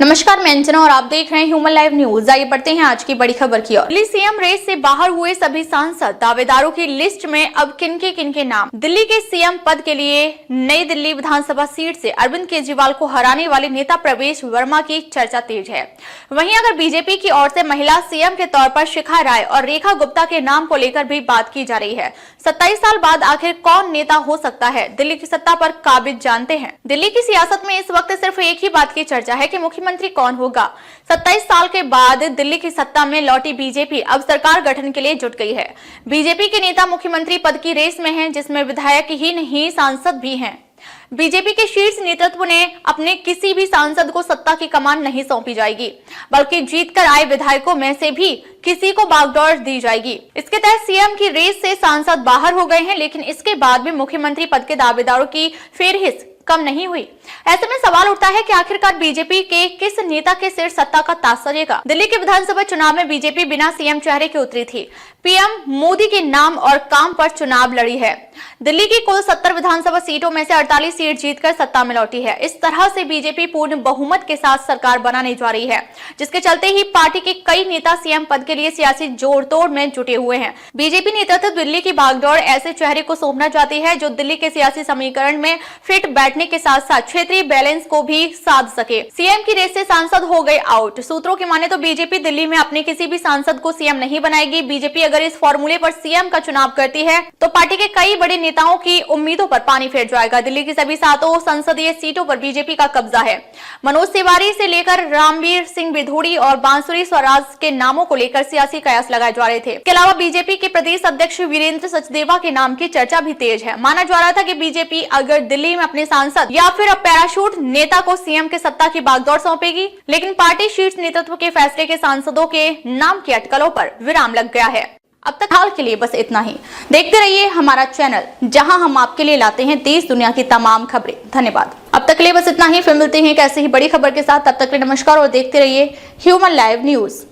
नमस्कार, मैं अंजना और आप देख रहे हैं ह्यूमन लाइव न्यूज। आइए बढ़ते हैं आज की बड़ी खबर की ओर। दिल्ली सीएम रेस से बाहर हुए सभी सांसद दावेदारों की लिस्ट में अब किनके नाम। दिल्ली के सीएम पद के लिए नई दिल्ली विधानसभा सीट से अरविंद केजरीवाल को हराने वाले नेता प्रवेश वर्मा की चर्चा तेज है। वहीं अगर बीजेपी की ओर से महिला सीएम के तौर पर शिखा राय और रेखा गुप्ता के नाम को लेकर भी बात की जा रही है। 27 साल बाद आखिर कौन नेता हो सकता है, दिल्ली की सत्ता पर काबिज जानते हैं। दिल्ली की सियासत में इस वक्त सिर्फ एक ही बात की चर्चा है कि मुख्यमंत्री कौन होगा। 27 साल के बाद दिल्ली की सत्ता में लौटी बीजेपी अब सरकार गठन के लिए जुट गई है। बीजेपी के नेता मुख्यमंत्री पद की रेस में हैं, जिसमें विधायक ही नहीं सांसद भी हैं। बीजेपी के शीर्ष नेतृत्व ने अपने किसी भी सांसद को सत्ता की कमान नहीं सौंपी जाएगी, बल्कि जीतकर आए विधायकों में से भी किसी को बागडोर दी जाएगी। इसके तहत सीएम की रेस से सांसद बाहर हो गए हैं, लेकिन इसके बाद भी मुख्यमंत्री पद के दावेदारों की फेरहिस कम नहीं हुई। ऐसे में सवाल उठता है कि आखिरकार बीजेपी के किस नेता के सिर सत्ता का ताज सजेगा। दिल्ली के विधानसभा चुनाव में बीजेपी बिना सीएम चेहरे के उतरी थी। पीएम मोदी के नाम और काम पर चुनाव लड़ी है। दिल्ली की कुल 70 विधानसभा सीटों में से 48 सीट जीतकर सत्ता में लौटी है। इस तरह से बीजेपी पूर्ण बहुमत के साथ सरकार बनाने जा रही है, जिसके चलते ही पार्टी के कई नेता सीएम पद के लिए सियासी जोड़तोड़ में जुटे हुए हैं। बीजेपी नेतृत्व दिल्ली की बागडोर ऐसे चेहरे को सौंपना चाहती है जो दिल्ली के सियासी समीकरण में फिट बैठने के साथ साथ क्षेत्रीय बैलेंस को भी साध सके। सीएम की रेस से सांसद हो गए आउट। सूत्रों की माने तो बीजेपी दिल्ली में अपने किसी भी सांसद को सीएम नहीं बनाएगी। बीजेपी अगर इस फॉर्मूले पर सीएम का चुनाव करती है तो पार्टी के कई बड़े नेताओं की उम्मीदों पर पानी फिर जाएगा। दिल्ली की सभी 7 संसदीय सीटों पर बीजेपी का कब्जा है। मनोज तिवारी से लेकर रामवीर सिंह बिधूड़ी और बांसुरी स्वराज के नामों को लेकर सियासी कयास लगाए जा रहे थे। इसके अलावा बीजेपी के प्रदेश अध्यक्ष वीरेंद्र सचदेवा के नाम की चर्चा भी तेज है। माना जा रहा था कि बीजेपी अगर दिल्ली में अपने सांसद या फिर अब पैराशूट नेता को सीएम के सत्ता की बागडोर सौंपेगी, लेकिन पार्टी शीर्ष नेतृत्व के फैसले के सांसदों के नाम की अटकलों पर विराम लग गया है। अब तक हाल के लिए बस इतना ही। देखते रहिए हमारा चैनल, जहां हम आपके लिए लाते हैं देश दुनिया की तमाम खबरें। धन्यवाद। अब तक के लिए बस इतना ही। फिर मिलते हैं एक ऐसे ही बड़ी खबर के साथ। तब तक के लिए नमस्कार और देखते रहिए ह्यूमन लाइव न्यूज।